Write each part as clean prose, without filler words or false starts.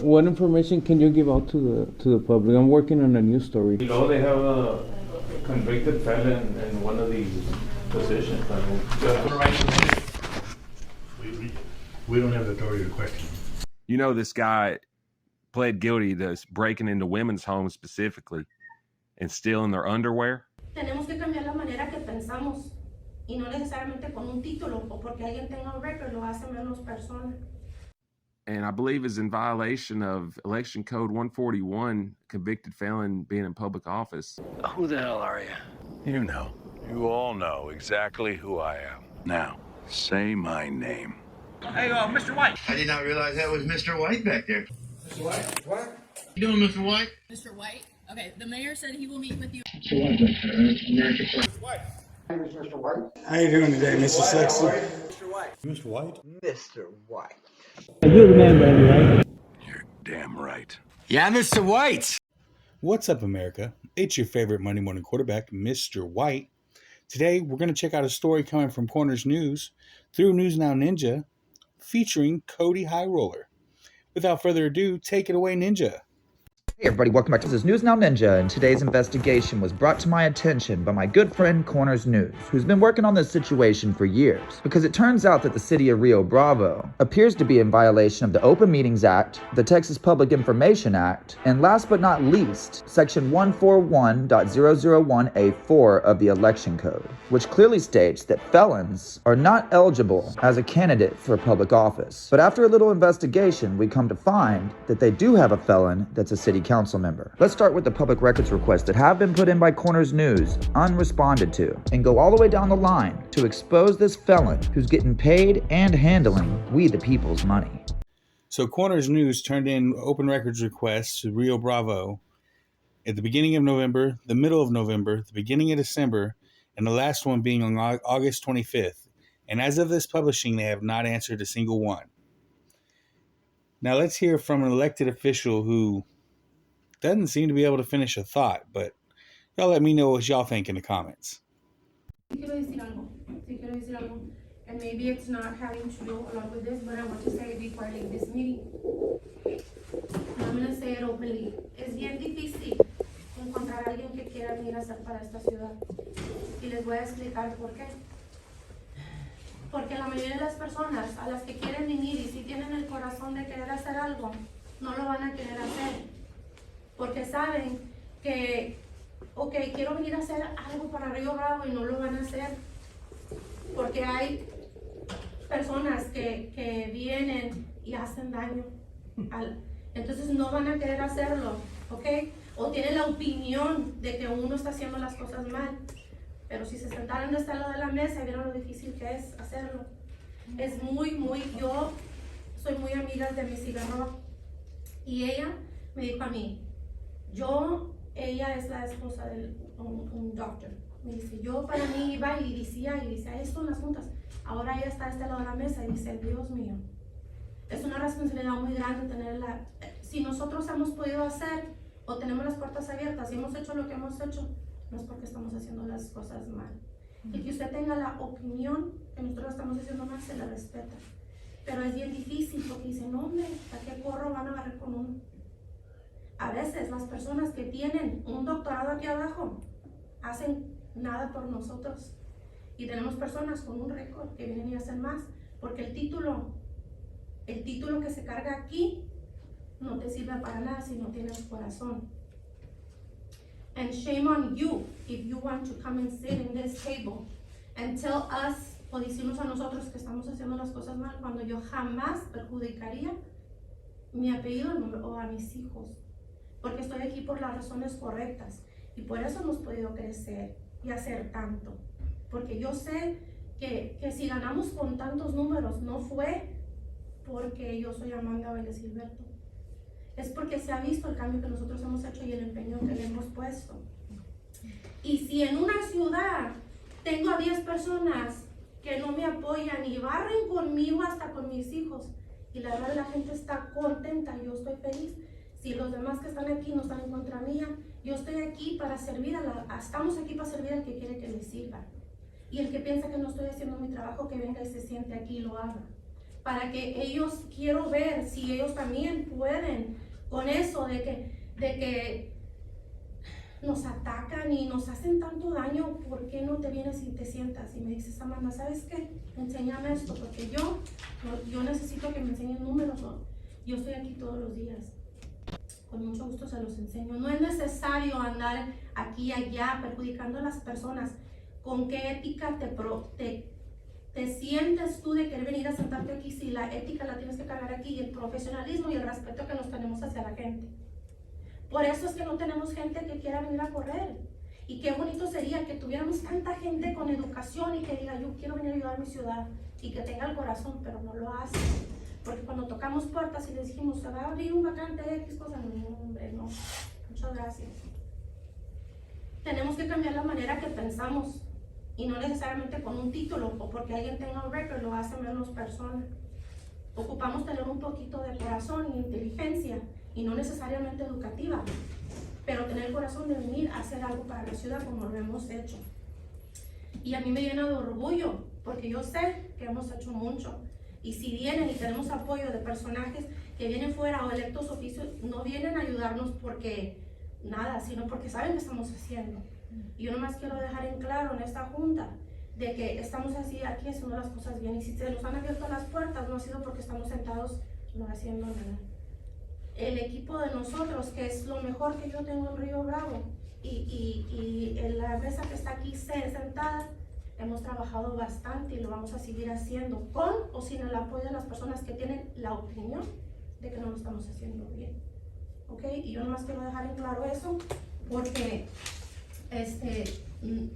What information can you give out to the public? I'm working on a news story. You know, they have a convicted felon in one of these positions. I mean, we don't have the authority to question him. You know, this guy pled guilty to breaking into women's homes specifically and stealing their underwear. Tenemos que cambiar la manera que pensamos y no necesariamente con un título o porque alguien tenga un record lo hace menos persona. And I believe is in violation of Election Code 141, convicted felon being in public office. Who the hell are you? You know. You all know exactly who I am. Now, say my name. Hey, Mr. White. I did not realize that was Mr. White back there. Mr. White? What? How you doing, Mr. White? Mr. White? Okay, the mayor said he will meet with you. Mr. White. My name is Mr. White. How you doing today, Mr. Sexy? Mr. White. Mr. White? Mr. White. You're the man, baby, right? You're damn right. Yeah, Mr. White. What's up, America? It's your favorite Monday morning quarterback, Mr. White. Today, we're going to check out a story coming from Corners News through News Now Ninja featuring Cody High Roller. Without further ado, take it away, Ninja. Hey everybody, welcome back to this News Now Ninja, and today's investigation was brought to my attention by my good friend Corners News, who's been working on this situation for years, because it turns out that the city of Rio Bravo appears to be in violation of the Open Meetings Act, the Texas Public Information Act, and last but not least, Section 141.001A4 of the Election Code, which clearly states that felons are not eligible as a candidate for public office. But after a little investigation, we come to find that they do have a felon that's a city council member. Let's start with the public records requests that have been put in by Corners News, unresponded to, and go all the way down the line to expose this felon who's getting paid and handling we the people's money. So Corners News turned in open records requests to Rio Bravo at the beginning of November, the middle of November, the beginning of December, and the last one being on August 25th. And as of this publishing, they have not answered a single one. Now let's hear from an elected official who doesn't seem to be able to finish a thought, but y'all let me know what y'all think in the comments. And maybe it's not having to do a lot with this, but I want to say it before I leave this meeting. And I'm going to say it openly. Es bien difícil encontrar a alguien que quiera venir a hacer para esta ciudad. Y les voy a explicar por qué. Porque la mayoría de las personas a las que quieren venir y si tienen el corazón de querer hacer algo, no lo van a querer hacer. Porque saben que, ok, quiero venir a hacer algo para Río Bravo y no lo van a hacer. Porque hay personas que vienen y hacen daño. Entonces no van a querer hacerlo, ok. O tienen la opinión de que uno está haciendo las cosas mal. Pero si se sentaran de este lado de la mesa y vieron lo difícil que es hacerlo. Es yo soy muy amiga de Missy Garro. Y ella me dijo a mí, ella es la esposa de un doctor. Me dice, yo para mí iba y decía esto en las juntas. Ahora ella está a este lado de la mesa y dice, Dios mío, es una responsabilidad muy grande tenerla. Si nosotros hemos podido hacer o tenemos las puertas abiertas y hemos hecho lo que hemos hecho, no es porque estamos haciendo las cosas mal. Y que usted tenga la opinión que nosotros estamos haciendo mal, se la respeta. Pero es bien difícil porque dice, no hombre, ¿a qué corro van a agarrar con uno? A veces las personas que tienen un doctorado aquí abajo hacen nada por nosotros. Y tenemos personas con un récord que vienen y hacen más. Porque el título que se carga aquí no te sirve para nada si no tienes corazón. And shame on you if you want to come and sit in this table and tell us o decirnos a nosotros que estamos haciendo las cosas mal cuando yo jamás perjudicaría mi apellido o a mis hijos. Porque estoy aquí por las razones correctas y por eso hemos podido crecer y hacer tanto. Porque yo sé que si ganamos con tantos números no fue porque yo soy Amanda Vélez Gilberto. Es porque se ha visto el cambio que nosotros hemos hecho y el empeño que le hemos puesto. Y si en una ciudad tengo a 10 personas que no me apoyan y barren conmigo hasta con mis hijos y la verdad la gente está contenta, yo estoy feliz. Si los demás que están aquí no están en contra mía, yo estoy aquí para servir estamos aquí para servir al que quiere que le sirva. Y el que piensa que no estoy haciendo mi trabajo, que venga y se siente aquí y lo haga. Para que ellos, quiero ver si ellos también pueden con eso de que nos atacan y nos hacen tanto daño, ¿por qué no te vienes y te sientas? Y me dices, Amanda, ¿sabes qué? Enséñame esto, porque yo necesito que me enseñen números, ¿no? Yo estoy aquí todos los días. Con mucho gusto se los enseño. No es necesario andar aquí y allá perjudicando a las personas. ¿Con qué ética te sientes tú de querer venir a sentarte aquí si la ética la tienes que cargar aquí y el profesionalismo y el respeto que nos tenemos hacia la gente? Por eso es que no tenemos gente que quiera venir a correr. Y qué bonito sería que tuviéramos tanta gente con educación y que diga, yo quiero venir a ayudar a mi ciudad y que tenga el corazón, pero no lo hace. Porque cuando tocamos puertas y les dijimos, se va a abrir un vacante X cosa, no, hombre, no. Muchas gracias. Tenemos que cambiar la manera que pensamos y no necesariamente con un título o porque alguien tenga un récord lo hace menos persona. Ocupamos tener un poquito de corazón y inteligencia y no necesariamente educativa, pero tener el corazón de venir a hacer algo para la ciudad como lo hemos hecho. Y a mí me llena de orgullo porque yo sé que hemos hecho mucho. Y si vienen y tenemos apoyo de personajes que vienen fuera o electos oficios, no vienen a ayudarnos porque nada, sino porque saben qué estamos haciendo. Y yo nomás quiero dejar en claro en esta junta de que estamos así aquí haciendo las cosas bien. Y si se nos han abierto las puertas, no ha sido porque estamos sentados no haciendo nada. El equipo de nosotros, que es lo mejor que yo tengo en Río Bravo, y la mesa que está aquí sentada, hemos trabajado bastante y lo vamos a seguir haciendo con o sin el apoyo de las personas que tienen la opinión de que no lo estamos haciendo bien. ¿Ok? Y yo nomás quiero dejar en claro eso porque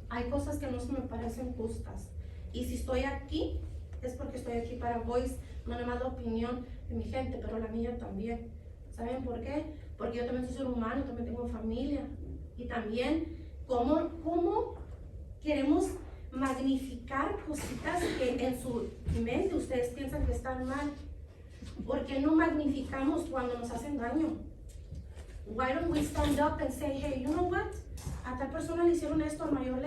hay cosas que no se me parecen justas. Y si estoy aquí, es porque estoy aquí para voice, no nomás la opinión de mi gente, pero la mía también. ¿Saben por qué? Porque yo también soy ser humano, también tengo familia. Y también, ¿cómo queremos magnificar cositas que en su mente ustedes piensan que están mal? ¿Por qué no magnificamos cuando nos hacen daño? Why don't we stand up and say, hey, you know what? A tal persona le hicieron esto, al mayor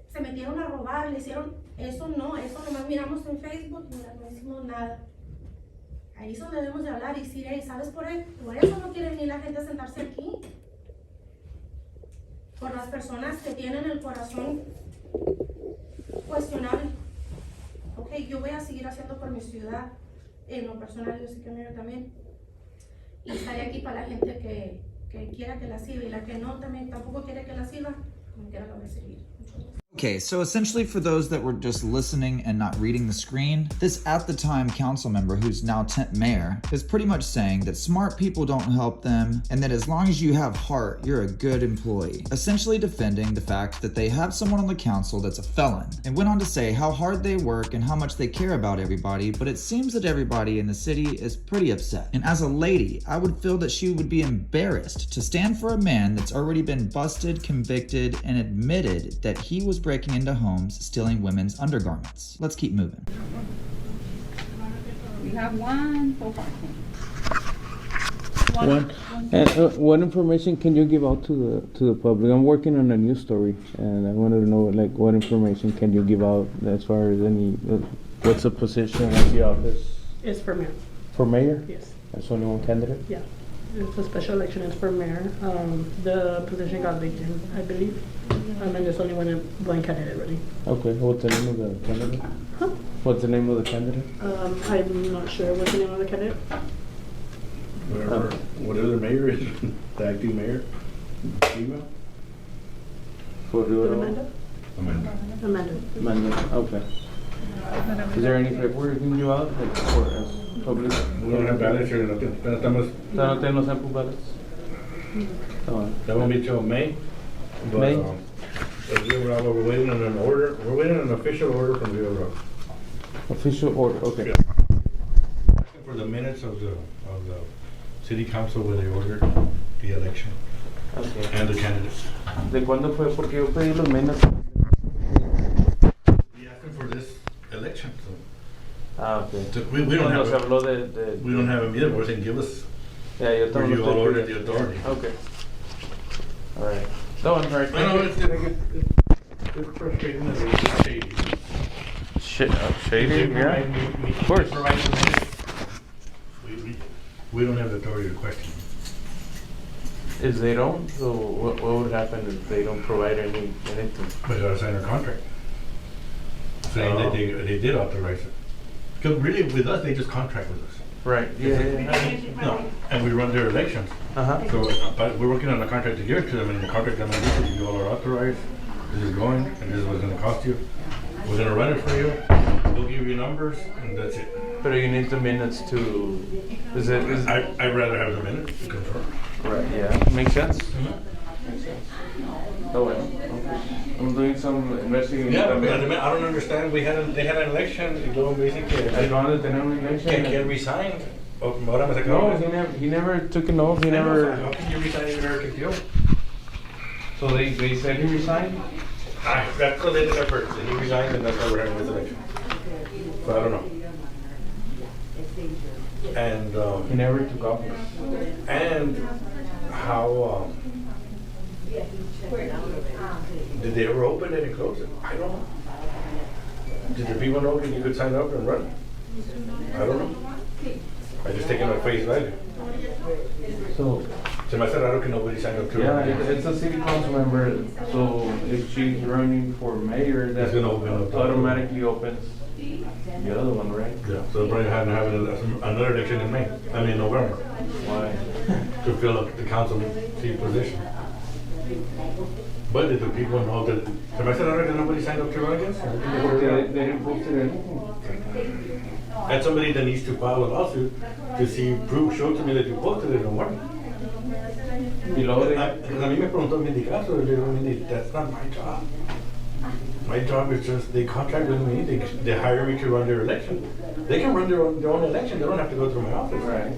se metieron a robar, le hicieron eso, no, eso nomás miramos en Facebook, mira, no hicimos nada. Ahí es donde debemos de hablar y decir, hey, ¿sabes por eso no quiere venir la gente a sentarse aquí? Por las personas que tienen el corazón cuestionable. Ok, yo voy a seguir haciendo por mi ciudad, en lo personal, yo sé que me también. Y estaré aquí para la gente que quiera que la sirva y la que no también tampoco quiere que la sirva, como quiera la voy a servir. Muchas gracias. Okay, so essentially for those that were just listening and not reading the screen, this at the time council member who's now temp mayor is pretty much saying that smart people don't help them and that as long as you have heart, you're a good employee. Essentially defending the fact that they have someone on the council that's a felon, and went on to say how hard they work and how much they care about everybody, but it seems that everybody in the city is pretty upset. And as a lady, I would feel that she would be embarrassed to stand for a man that's already been busted, convicted, and admitted that he was breaking into homes, stealing women's undergarments. Let's keep moving. We have one so far. What information can you give out to the public? I'm working on a news story, and I wanted to know like what information can you give out as far as any what's the position at the office? It's for mayor. For mayor? Yes. That's only one candidate? Yeah. It's a special election. It's for mayor. The position got vacant, I believe. And there's only one candidate ready. Okay. What's the name of the candidate? Huh? What's the name of the candidate? I'm not sure what's the name of the candidate. Whatever the mayor is, the acting mayor, female? Amanda? Amanda. Okay. Is there any paperwork you can give out like, for as public? We don't have ballots here, nothing. No tengo sample ballots. That won't be till May. But, May? Rio Bravo, we're waiting on an order. We're waiting on an official order from Rio Bravo. Official order, okay. Yeah. For the minutes of the city council where they ordered the election. Okay. And the candidates. ¿De cuándo fue? Porque yo pedí los menos. We asked them for this election, so. Okay. So we don't have. Se habló de We don't have them either. We're saying give us. Yeah, yo Where you all ordered the authority. Okay. All right. So, all right. No, it's frustrating that it's shady. Shady, yeah. Of course. We don't have the authority to question them. If they don't, so what would happen if they don't provide anything? They gotta sign a contract saying that they did authorize it. Because really, with us, they just contract with us. Right, yeah. No, and we run their elections. So, but we're working on a contract to give it to them, and the contract that you all are authorized, this is going, and this is what's gonna cost you. We're gonna run it for you, we'll give you numbers, and that's it. But you need the minutes to, I'd rather have the minutes to confirm. Right, yeah, makes sense. Makes sense. Oh, well, okay. I'm doing some investigating. Yeah, I don't understand, they had an election, y luego me dicen que can resign. Ahora me sacaron. No, he never took an oath, he never. How can you resign if you never kicked you? So they said he resigned? That's the latest I've heard, he resigned and that's why we're having this election. So I don't know. And he never took office. And how did they ever open it and close it? I don't know. Did the people know that you could sign up and run? I don't know. I just take it at face value. So se me hace raro que nobody signed up to run. Yeah, it's a city council member, so if she's running for mayor, that automatically opens the other one, right? Yeah, so they'll probably have another election in May, November. Why? To fill up the council seat position. But did the people know that, se me hace raro that nobody signed up to run against? They didn't post it anything. And somebody that needs to file a lawsuit to see proof, show to me that you posted it and what. Because a mí me preguntó mi caso, that's not my job. My job is just, they contract with me, they hire me to run their election. They can run their own election, they don't have to go through my office. Right.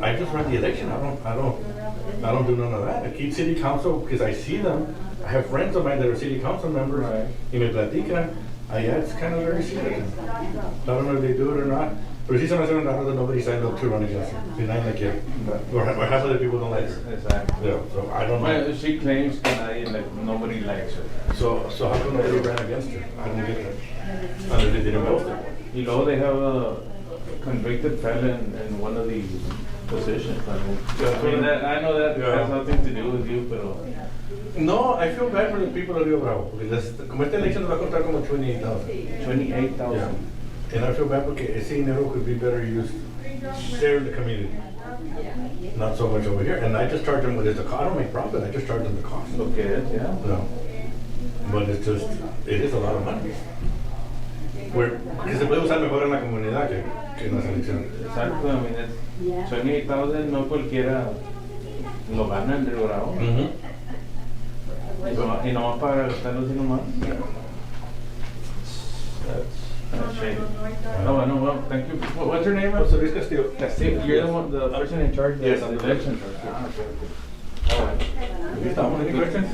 I just run the election, I don't do none of that. I keep city council, because I see them. I have friends of mine that are city council members. Right. Y me platican. Yeah, it's kind of very secret. I don't know if they do it or not. But sí se me hace raro that nobody signed up to run against her. Or half of the people don't like her. Exactly. Yeah, so I don't know. Well, she claims that nobody likes her. So how come nobody ran against her? I don't get that. Unless they didn't post it. You know, they have a convicted felon in one of these positions. I know that has nothing to do with you, but. No, I feel bad for the people of Rio Bravo. Because como esta elección nos va a costar como 28,000. 28,000. Yeah. And I feel bad porque ese dinero could be better used there in the community. Not so much over here. And I just charge them with the cost. I don't make profit, I just charge them the cost. Okay, yeah. No. But it's just, it is a lot of money. Que se puede usar mejor en la comunidad que en las elecciones. Exacto, I mean, 28,000 no cualquiera lo gana en Rio Bravo. Y no más para gastarlo así nomás. That's shady. Oh, no, well, thank you. What's your name? José Luis Castillo. Castillo. You're the person in charge of yes, the elections. All right. Any questions?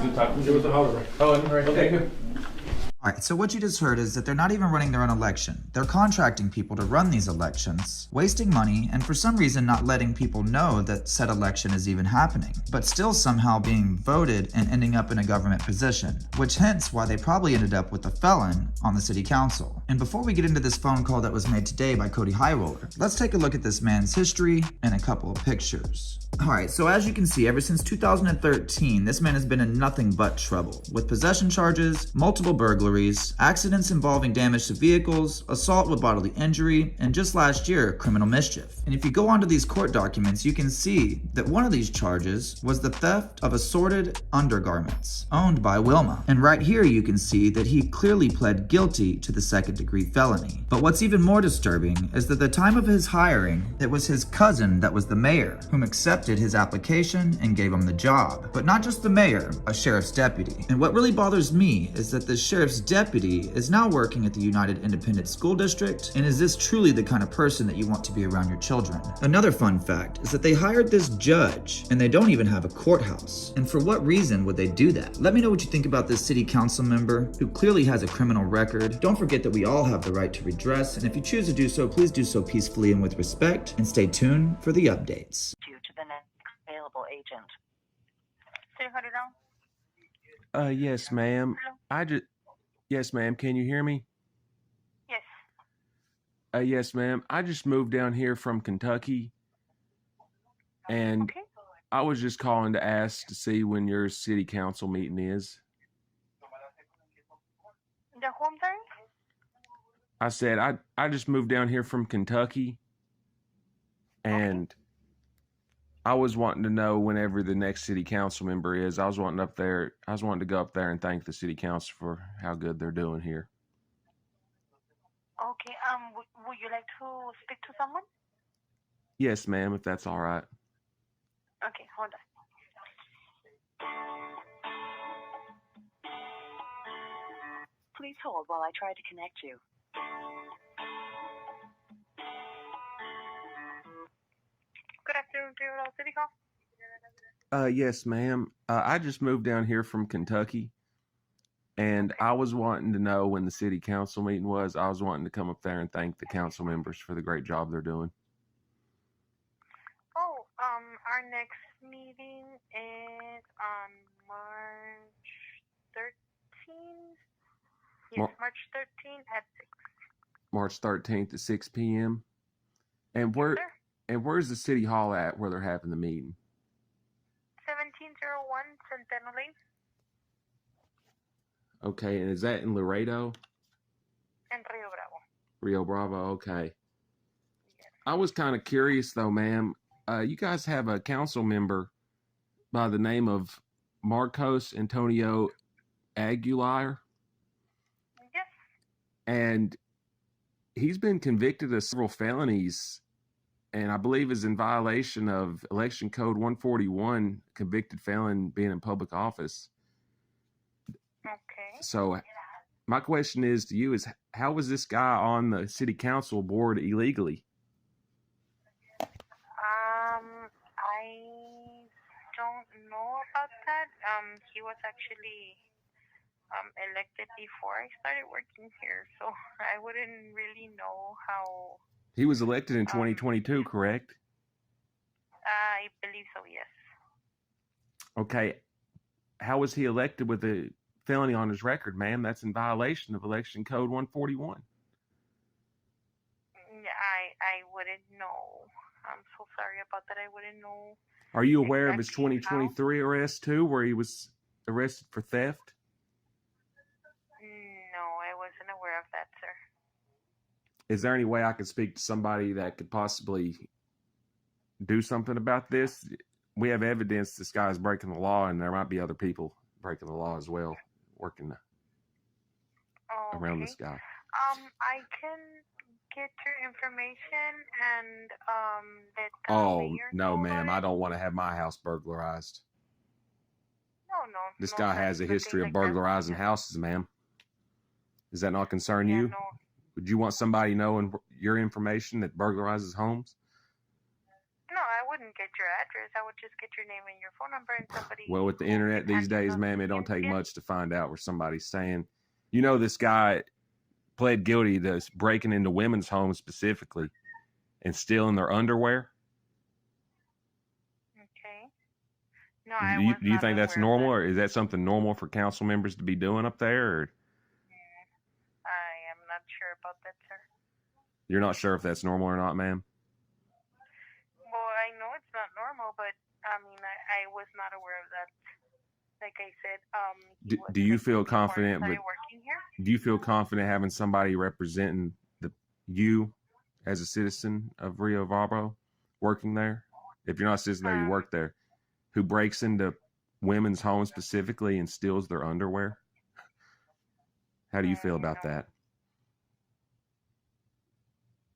Give us a holler. Oh, right. Thank you. All right, so what you just heard is that they're not even running their own election. They're contracting people to run these elections, wasting money, and for some reason not letting people know that said election is even happening, but still somehow being voted and ending up in a government position, which hence why they probably ended up with a felon on the city council. And before we get into this phone call that was made today by Cody Highroller, let's take a look at this man's history and a couple of pictures. All right, so as you can see, ever since 2013, this man has been in nothing but trouble, with possession charges, multiple burglaries, accidents involving damage to vehicles, assault with bodily injury, and just last year, criminal mischief. And if you go onto these court documents, you can see that one of these charges was the theft of assorted undergarments owned by Wilma. And right here you can see that he clearly pled guilty to the second-degree felony. But what's even more disturbing is that at the time of his hiring, it was his cousin that was the mayor, whom accepted his application and gave him the job. But not just the mayor, a sheriff's deputy. And what really bothers me is that the sheriff's deputy is now working at the United Independent School District, and is this truly the kind of person that you want to be around your children? Another fun fact is that they hired this judge, and they don't even have a courthouse. And for what reason would they do that? Let me know what you think about this city council member who clearly has a criminal record. Don't forget that we all have the right to redress, and if you choose to do so, please do so peacefully and with respect, and stay tuned for the updates. The next available agent. Yes, ma'am. Yes, ma'am. Can you hear me? Yes. Yes, ma'am. I just moved down here from Kentucky, and Okay. I was just calling to ask to see when your city council meeting is. The home time? I said I just moved down here from Kentucky, and I was wanting to know whenever the next city council member is. I was wanting to go up there and thank the city council for how good they're doing here. Okay. Would you like to speak to someone? Yes, ma'am, if that's all right. Okay, hold on. Please hold while I try to connect you. Good afternoon, Cleveland City Hall. Yes, ma'am. I just moved down here from Kentucky, and I was wanting to know when the city council meeting was. I was wanting to come up there and thank the council members for the great job they're doing. Oh, our next meeting is on March 13th. Yes, March 13th at 6. March 13th at 6 p.m. And where's the city hall at where they're having the meeting? 1701 Centennial Lane. Okay, and is that in Laredo? In Rio Bravo. Rio Bravo, okay. Yes. I was kind of curious though, ma'am. You guys have a council member by the name of Marcos Antonio Aguilar? Yes. And he's been convicted of several felonies, and I believe is in violation of Election Code 141, convicted felon being in public office. Okay. So my question is to you is, how was this guy on the city council board illegally? I don't know about that. He was actually elected before I started working here, so I wouldn't really know how. He was elected in 2022, correct? I believe so, yes. Okay. How was he elected with a felony on his record, ma'am? That's in violation of Election Code 141. I wouldn't know. I'm so sorry about that. I wouldn't know. Are you aware of his 2023 arrest too, where he was arrested for theft? No, I wasn't aware of that, sir. Is there any way I could speak to somebody that could possibly do something about this? We have evidence this guy is breaking the law, and there might be other people breaking the law as well, working around this guy. I can get your information and let the mayor no, know ma'am, about I it. don't want to have my house burglarized. No. This guy has a history of burglarizing houses, ma'am. Does that not concern you? No. Would you want somebody knowing your information that burglarizes homes? No, I wouldn't get your address. I would just get your name and your phone number, and somebody. Well, with the internet these days, ma'am, it don't take much to find out where somebody's staying. You know, this guy pled guilty to breaking into women's homes specifically and stealing their underwear. Okay. No, Do you think that's normal, or is that something normal for council members to be doing up there? Or? I am not sure about that, sir. You're not sure if that's normal or not, ma'am? Well, I know it's not normal, but I mean, I was not aware of that. Like I said, do you feel confident with? Working here? Do you feel confident having somebody representing you as a citizen of Rio Bravo working there? If you're not a citizen there, you work there. Who breaks into women's homes specifically and steals their underwear? How do you feel about that?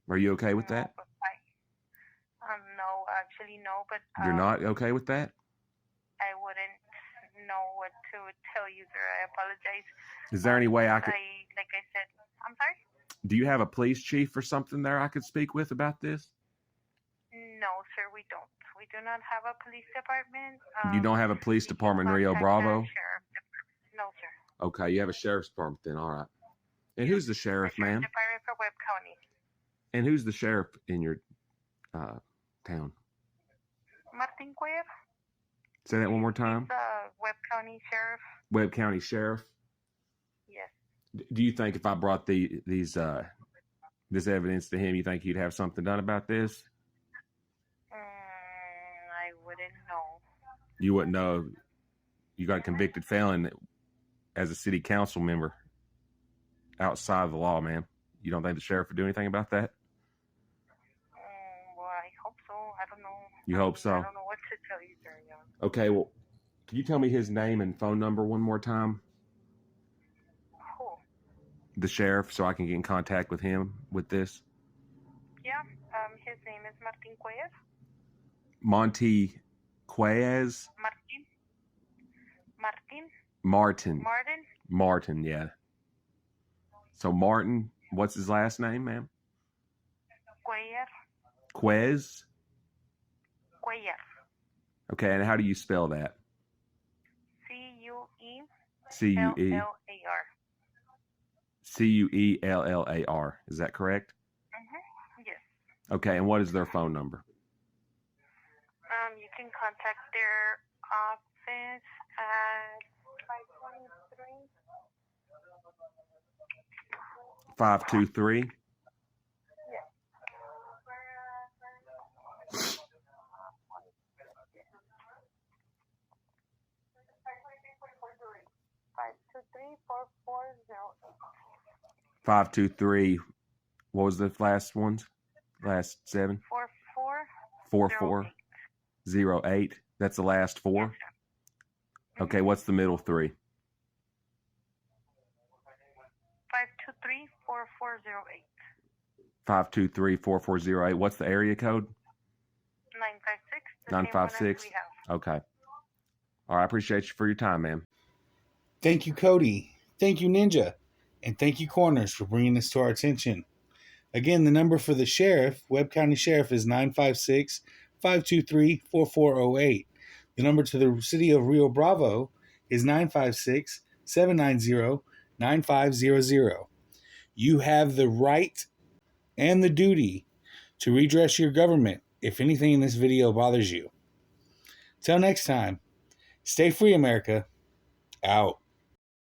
Are you okay with that? No, actually no, but you're not okay with that? I wouldn't know what to tell you, sir. I apologize. Is there any way I could? Like I said, I'm sorry? Do you have a police chief or something there I could speak with about this? No, sir, we don't. We do not have a police department. You don't have a police department in Rio Bravo? No, sir. Okay, you have a sheriff's department then, all right. And who's the sheriff, ma'am? Department for Webb County. And who's the sheriff in your town? Martin Cuellar. Say that one more time. He's the Webb County Sheriff. Webb County Sheriff? Yes. Do you think if I brought this evidence to him, you think he'd have something done about this? I wouldn't know. you wouldn't know you got a convicted felon as a city council member outside of the law, man. You don't think the sheriff would do anything about that? Well, I hope so. I don't know. You hope so? I don't know what to tell you, sir. Yeah. Okay, well, can you tell me his name and phone number one more time? Who? The sheriff, so I can get in contact with him with this. Yeah. His name is Martin Cuellar. Monty Quez? Martin. Martin, yeah. So Martin, what's his last name, ma'am? Quez? Okay, and how do you spell that? Cuellar. Cuellar. Is that correct? Yes. Okay, and what is their phone number? You can contact their office at 523? Yes. 523. What was the last ones? Last seven? 4408. That's the last four? Okay, what's the middle three? 523-4408. 523-4408. What's the area code? 956. 956. Okay. All right, I appreciate you for your time, man. Thank you, Cody. Thank you, Ninja. And thank you, Corners, for bringing this to our attention. Again, the number for the sheriff, Webb County Sheriff, is 956-523-4408. The number to the city of Rio Bravo is 956-790-9500. You have the right and the duty to redress your government if anything in this video bothers you. Till next time, stay free, America. Out.